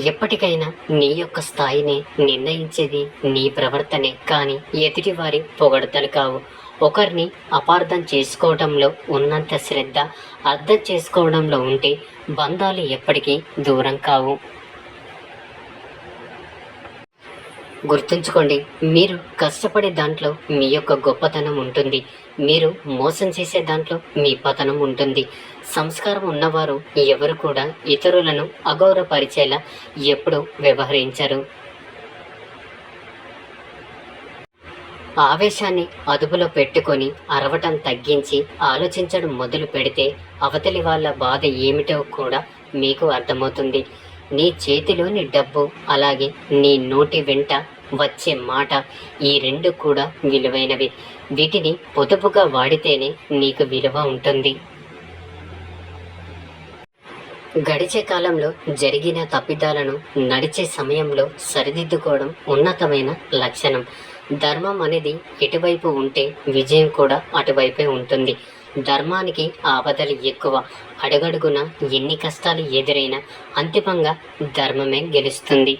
ఎప్పటికైనా నీ యొక్క స్థాయిని నిర్ణయించేది నీ ప్రవర్తనే, కానీ ఎదుటివారి పొగడతలు కావు. ఒకరిని అపార్థం చేసుకోవడంలో ఉన్నంత శ్రద్ధ అర్థం చేసుకోవడంలో ఉంటే బంధాలు ఎప్పటికీ దూరం కావు. గుర్తుంచుకోండి, మీరు కష్టపడే దాంట్లో మీ యొక్క గొప్పతనం ఉంటుంది. మీరు మోసం చేసే దాంట్లో మీ పతనం ఉంటుంది. సంస్కారం ఉన్నవారు ఎవరు కూడా ఇతరులను అగౌరవపరిచేలా ఎప్పుడూ వ్యవహరించరు. ఆవేశాన్ని అదుపులో పెట్టుకొని అరవటం తగ్గించి ఆలోచించడం మొదలు పెడితే అవతలి వాళ్ళ బాధ ఏమిటో కూడా మీకు అర్థమవుతుంది. నీ చేతిలోని డబ్బు, అలాగే నీ నోటి వెంట వచ్చే మాట, ఈ రెండు కూడా విలువైనవి. వీటిని పొదుపుగా వాడితేనే నీకు విలువ ఉంటుంది. గడిచే కాలంలో జరిగిన తప్పిదాలను నడిచే సమయంలో సరిదిద్దుకోవడం ఉన్నతమైన లక్షణం. ధర్మం అనేది ఎటువైపు ఉంటే విజయం కూడా అటువైపే ఉంటుంది. ధర్మానికి ఆపదలు ఎక్కువ. అడుగడుగున ఎన్ని కష్టాలు ఎదురైనా అంతిమంగా ధర్మమే గెలుస్తుంది.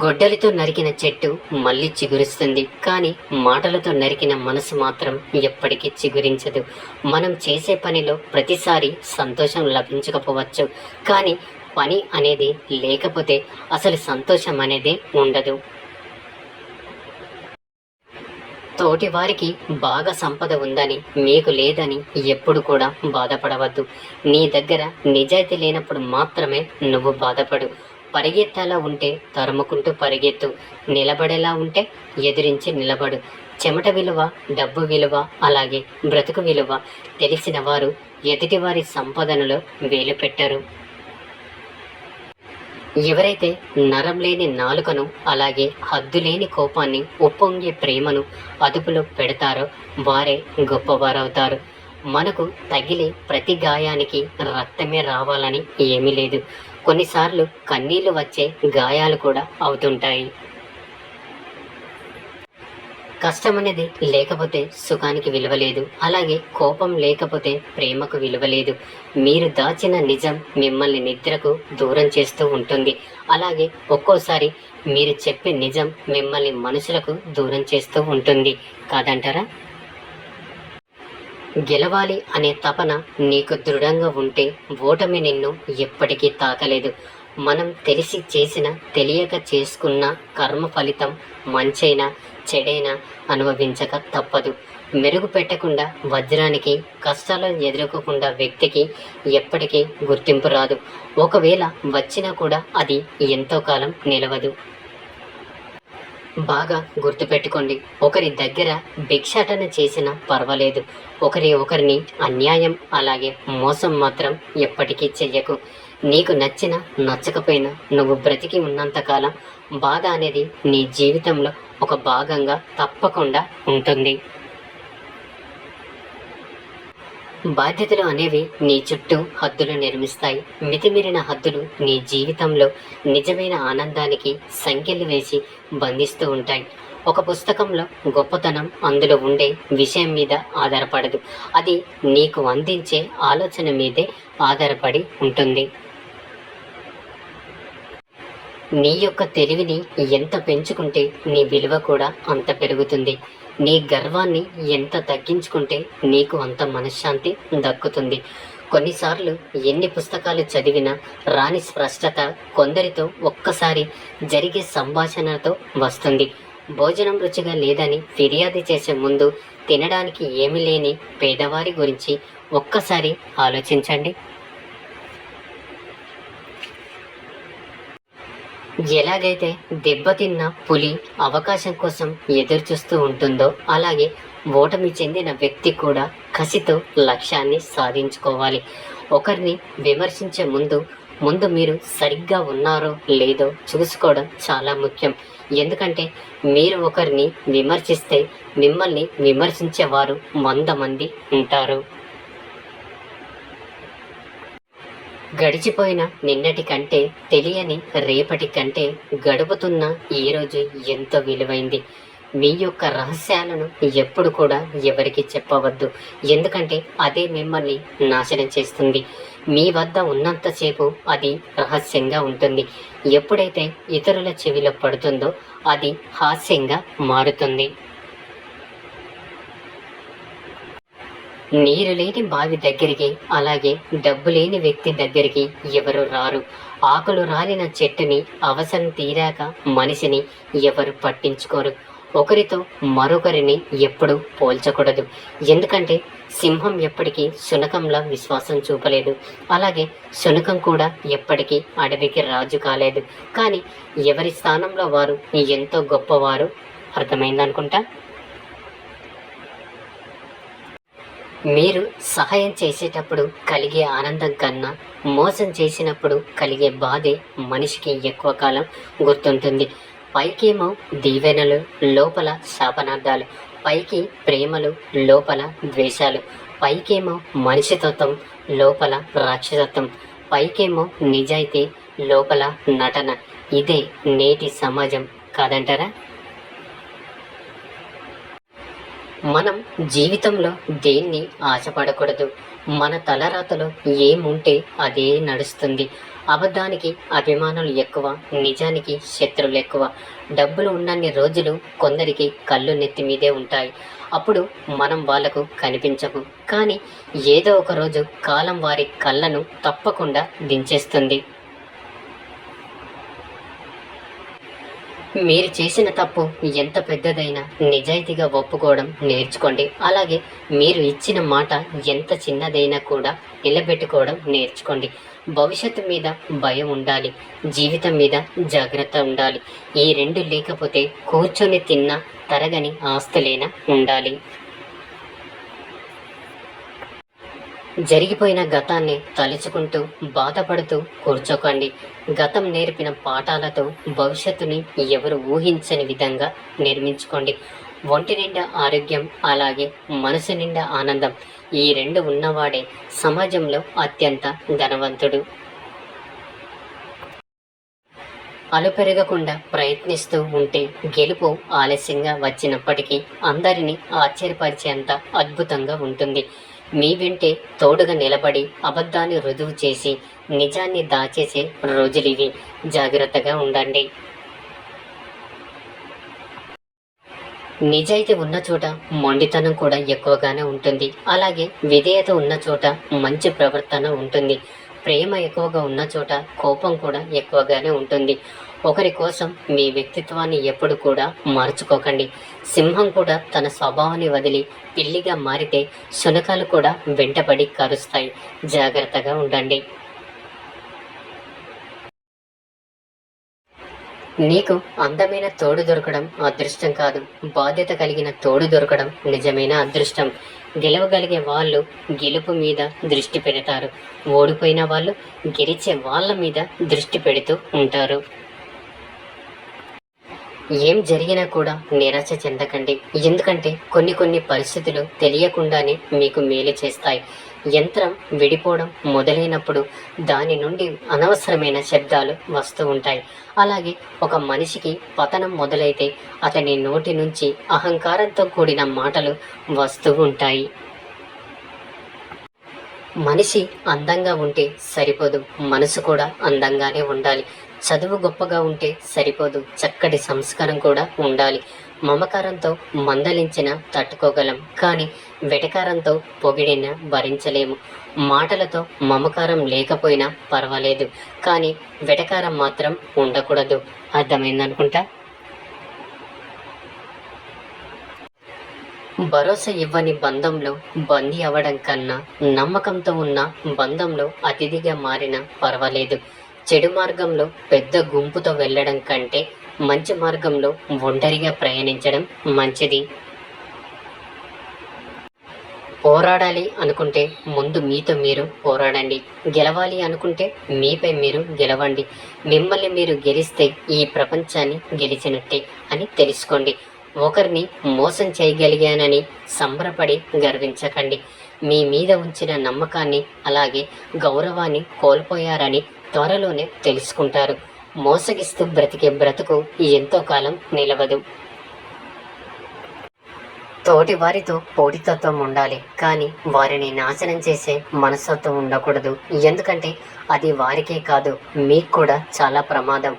గొడ్డలితో నరికిన చెట్టు మళ్ళీ చిగురిస్తుంది, కానీ మాటలతో నరికిన మనసు మాత్రం ఎప్పటికీ చిగురించదు. మనం చేసే పనిలో ప్రతిసారి సంతోషం లభించకపోవచ్చు, కానీ పని అనేది లేకపోతే అసలు సంతోషం అనేది ఉండదు. తోటి వారికి బాగా సంపద ఉందని మీకు లేదని ఎప్పుడు కూడా బాధపడవద్దు. నీ దగ్గర నిజాయితీ లేనప్పుడు మాత్రమే నువ్వు బాధపడు. పరిగెత్తేలా ఉంటే తరుముకుంటూ పరిగెత్తు. నిలబడేలా ఉంటే ఎదిరించి నిలబడు. చెమట విలువ, డబ్బు విలువ, అలాగే బ్రతుకు విలువ తెలిసిన వారు ఎదుటివారి సంపాదనలో వేలు పెట్టరు. ఎవరైతే నరం లేని నాలుకను, అలాగే హద్దులేని కోపాన్ని, ఉప్పొంగే ప్రేమను అదుపులో పెడతారో వారే గొప్పవారవుతారు. మనకు తగిలే ప్రతి గాయానికి రక్తమే రావాలని ఏమీ లేదు. కొన్నిసార్లు కన్నీళ్లు వచ్చే గాయాలు కూడా అవుతుంటాయి. కష్టం అనేది లేకపోతే సుఖానికి విలువ లేదు, అలాగే కోపం లేకపోతే ప్రేమకు విలువ లేదు. మీరు దాచిన నిజం మిమ్మల్ని నిద్రకు దూరం చేస్తూ ఉంటుంది, అలాగే ఒక్కోసారి మీరు చెప్పే నిజం మిమ్మల్ని మనుషులకు దూరం చేస్తూ ఉంటుంది, కాదంటారా? గెలవాలి అనే తపన నీకు దృఢంగా ఉంటే ఓటమి నిన్ను ఎప్పటికీ తాకలేదు. మనం తెలిసి చేసిన, తెలియక చేసుకున్న కర్మ ఫలితం మంచైనా చెడైనా అనుభవించక తప్పదు. మెరుగు పెట్టకుండా వజ్రానికి, కష్టాలను ఎదుర్కోకుండా వ్యక్తికి ఎప్పటికీ గుర్తింపు రాదు. ఒకవేళ వచ్చినా కూడా అది ఎంతో కాలం నిలవదు. బాగా గుర్తుపెట్టుకోండి, ఒకరి దగ్గర భిక్షాటన చేసినా పర్వాలేదు, ఒకరిని అన్యాయం అలాగే మోసం మాత్రం ఎప్పటికీ చెయ్యకు. నీకు నచ్చినా నచ్చకపోయినా నువ్వు బ్రతికి ఉన్నంతకాలం బాధ అనేది నీ జీవితంలో ఒక భాగంగా తప్పకుండా ఉంటుంది. బాధ్యతలు అనేవి నీ చుట్టూ హద్దులు నిర్మిస్తాయి. మితిమీరిన హద్దులు నీ జీవితంలో నిజమైన ఆనందానికి సంకెళ్ళు వేసి బంధిస్తూ ఉంటాయి. ఒక పుస్తకంలో గొప్పతనం అందులో ఉండే విషయం మీద ఆధారపడదు, అది నీకు అందించే ఆలోచన మీదే ఆధారపడి ఉంటుంది. నీ యొక్క తెలివిని ఎంత పెంచుకుంటే నీ విలువ కూడా అంత పెరుగుతుంది. నీ గర్వాన్ని ఎంత తగ్గించుకుంటే నీకు అంత మనశ్శాంతి దక్కుతుంది. కొన్నిసార్లు ఎన్ని పుస్తకాలు చదివినా రాని స్పష్టత కొందరితో ఒక్కసారి జరిగే సంభాషణతో వస్తుంది. భోజనం రుచిగా లేదని ఫిర్యాదు చేసే ముందు తినడానికి ఏమీ లేని పేదవారి గురించి ఒక్కసారి ఆలోచించండి. ఎలాగైతే దెబ్బతిన్న పులి అవకాశం కోసం ఎదురు చూస్తూ ఉంటుందో, అలాగే ఓటమి చెందిన వ్యక్తి కూడా కసితో లక్ష్యాన్ని సాధించుకోవాలి. ఒకరిని విమర్శించే ముందు మీరు సరిగ్గా ఉన్నారో లేదో చూసుకోవడం చాలా ముఖ్యం. ఎందుకంటే మీరు ఒకరిని విమర్శిస్తే మిమ్మల్ని విమర్శించేవారు 100 మంది ఉంటారు. గడిచిపోయిన నిన్నటి కంటే, తెలియని రేపటి కంటే గడుపుతున్న ఈరోజు ఎంతో విలువైంది. మీ యొక్క రహస్యాలను ఎప్పుడు కూడా ఎవరికి చెప్పవద్దు, ఎందుకంటే అదే మిమ్మల్ని నాశనం చేస్తుంది. మీ వద్ద ఉన్నంతసేపు అది రహస్యంగా ఉంటుంది. ఎప్పుడైతే ఇతరుల చెవిలో పడుతుందో అది హాస్యంగా మారుతుంది. నీరు లేని బావి దగ్గరికి, అలాగే డబ్బు లేని వ్యక్తి దగ్గరికి ఎవరు రారు. ఆకులు రాలిన చెట్టుని, అవసరం తీరాక మనిషిని ఎవరు పట్టించుకోరు. ఒకరితో మరొకరిని ఎప్పుడూ పోల్చకూడదు. ఎందుకంటే సింహం ఎప్పటికీ శునకంలా విశ్వాసం చూపలేదు. అలాగే శునకం కూడా ఎప్పటికీ అడవికి రాజు కాలేదు. కానీ ఎవరి స్థానంలో వారు ఎంతో గొప్పవారు. అర్థమైందనుకుంటా. మీరు సహాయం చేసేటప్పుడు కలిగే ఆనందం కన్నా మోసం చేసినప్పుడు కలిగే బాధే మనిషికి ఎక్కువ కాలం గుర్తుంటుంది. పైకేమో దీవెనలు, లోపల శాపనార్థాలు. పైకి ప్రేమలు, లోపల ద్వేషాలు. పైకేమో మనిషితత్వం, లోపల రాక్షసత్వం. పైకేమో నిజాయితీ, లోపల నటన. ఇదే నేటి సమాజం కాదంటారా? మనం జీవితంలో దేన్ని ఆశపడకూడదు. మన తలరాతలో ఏముంటే అదే నడుస్తుంది. అబద్ధానికి అభిమానులు ఎక్కువ, నిజానికి శత్రువులు ఎక్కువ. డబ్బులు ఉన్నన్ని రోజులు కొందరికి కళ్ళు నెత్తి మీదే ఉంటాయి. అప్పుడు మనం వాళ్లకు కనిపించము. కానీ ఏదో ఒక రోజు కాలం వారి కళ్ళను తప్పకుండా దించేస్తుంది. మీరు చేసిన తప్పు ఎంత పెద్దదైనా నిజాయితీగా ఒప్పుకోవడం నేర్చుకోండి. అలాగే మీరు ఇచ్చిన మాట ఎంత చిన్నదైనా కూడా నిలబెట్టుకోవడం నేర్చుకోండి. భవిష్యత్తు మీద భయం ఉండాలి, జీవితం మీద జాగ్రత్త ఉండాలి. ఈ రెండు లేకపోతే కూర్చొని తిన్న తరగని ఆస్తులేనా ఉండాలి. జరిగిపోయిన గతాన్ని తలుచుకుంటూ బాధపడుతూ కూర్చోకండి. గతం నేర్పిన పాఠాలతో భవిష్యత్తుని ఎవరు ఊహించని విధంగా నిర్మించుకోండి. ఒంటి నిండా ఆరోగ్యం, అలాగే మనసు నిండా ఆనందం. ఈ రెండు ఉన్నవాడే సమాజంలో అత్యంత ధనవంతుడు. అలుపెరగకుండా ప్రయత్నిస్తూ ఉంటే గెలుపు ఆలస్యంగా వచ్చినప్పటికీ అందరినీ ఆశ్చర్యపరిచేంత అద్భుతంగా ఉంటుంది. మీ వెంటే తోడుగా నిలబడి అబద్ధాన్ని రుజువు చేసి నిజాన్ని దాచేసే రోజులివి. జాగ్రత్తగా ఉండండి. నిజాయితీ ఉన్న చోట మొండితనం కూడా ఎక్కువగానే ఉంటుంది. అలాగే విధేయత ఉన్న చోట మంచి ప్రవర్తన ఉంటుంది. ప్రేమ ఎక్కువగా ఉన్న చోట కోపం కూడా ఎక్కువగానే ఉంటుంది. ఒకరి కోసం మీ వ్యక్తిత్వాన్ని ఎప్పుడు కూడా మార్చుకోకండి. సింహం కూడా తన స్వభావాన్ని వదిలి పిల్లిగా మారితే శునకాలు కూడా వెంటబడి కరుస్తాయి. జాగ్రత్తగా ఉండండి. నీకు అందమైన తోడు దొరకడం అదృష్టం కాదు, బాధ్యత కలిగిన తోడు దొరకడం నిజమైన అదృష్టం. గెలవగలిగే వాళ్ళు గెలుపు మీద దృష్టి పెడతారు. ఓడిపోయిన వాళ్ళు గెలిచే వాళ్ళ మీద దృష్టి పెడుతూ ఉంటారు. ఏం జరిగినా కూడా నిరాశ చెందకండి. ఎందుకంటే కొన్ని పరిస్థితులు తెలియకుండానే మీకు మేలు చేస్తాయి. యంత్రం విడిపోవడం మొదలైనప్పుడు దాని నుండి అనవసరమైన శబ్దాలు వస్తూ ఉంటాయి. అలాగే ఒక మనిషికి పతనం మొదలైతే అతని నోటి నుంచి అహంకారంతో కూడిన మాటలు వస్తూ ఉంటాయి. మనిషి అందంగా ఉంటే సరిపోదు, మనసు కూడా అందంగానే ఉండాలి. చదువు గొప్పగా ఉంటే సరిపోదు, చక్కటి సంస్కారం కూడా ఉండాలి. మమకారంతో మందలించిన తట్టుకోగలం, కానీ వెటకారంతో పొగిడిన భరించలేము. మాటలతో మమకారం లేకపోయినా పర్వాలేదు, కానీ వెటకారం మాత్రం ఉండకూడదు. అర్థమైందనుకుంటా. భరోసా ఇవ్వని బంధంలో బందీ అవ్వడం కన్నా నమ్మకంతో ఉన్న బంధంలో అతిథిగా మారినా పర్వాలేదు. చెడు మార్గంలో పెద్ద గుంపుతో వెళ్ళడం కంటే మంచి మార్గంలో ఒంటరిగా ప్రయాణించడం మంచిది. పోరాడాలి అనుకుంటే ముందు మీతో మీరు పోరాడండి. గెలవాలి అనుకుంటే మీపై మీరు గెలవండి. మిమ్మల్ని మీరు గెలిస్తే ఈ ప్రపంచాన్ని గెలిచినట్టే అని తెలుసుకోండి. ఒకరిని మోసం చేయగలిగానని సంబరపడి గర్వించకండి. మీ మీద ఉంచిన నమ్మకాన్ని అలాగే గౌరవాన్ని కోల్పోయారని త్వరలోనే తెలుసుకుంటారు. మోసగిస్తూ బ్రతికే బ్రతుకు ఎంతో కాలం నిలవదు. తోటి వారితో పోటీతత్వం ఉండాలి, కానీ వారిని నాశనం చేసే మనస్తత్వం ఉండకూడదు. ఎందుకంటే అది వారికే కాదు, మీకు కూడా చాలా ప్రమాదం.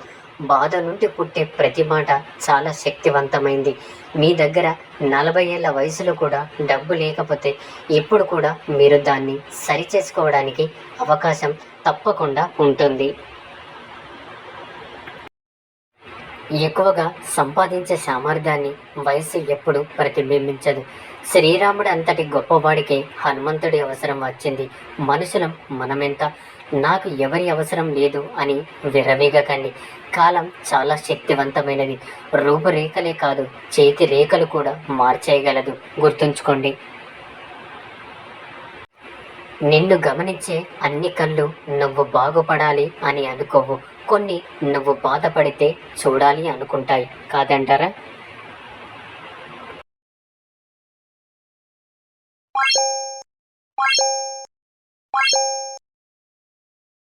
బాధ నుండి పుట్టే ప్రతి మాట చాలా శక్తివంతమైంది. మీ దగ్గర 40 ఏళ్ల వయసులో కూడా డబ్బు లేకపోతే ఇప్పుడు కూడా మీరు దాన్ని సరిచేసుకోవడానికి అవకాశం తప్పకుండా ఉంటుంది. ఎక్కువగా సంపాదించే సామర్థ్యాన్ని వయసు ఎప్పుడు ప్రతిబింబించదు. శ్రీరాముడు అంతటి గొప్పవాడికే హనుమంతుడి అవసరం వచ్చింది. మనుషులం మనమెంత, నాకు ఎవరి అవసరం లేదు అని విర్రవీగకండి. కాలం చాలా శక్తివంతమైనది. రూపురేఖలే కాదు, చేతి రేఖలు కూడా మార్చేయగలదు. గుర్తుంచుకోండి. నిన్ను గమనించే అన్ని కళ్ళు నువ్వు బాగుపడాలి అని అనుకోవు, కొన్ని నువ్వు బాధపడితే చూడాలి అనుకుంటాయి. కాదంటారా?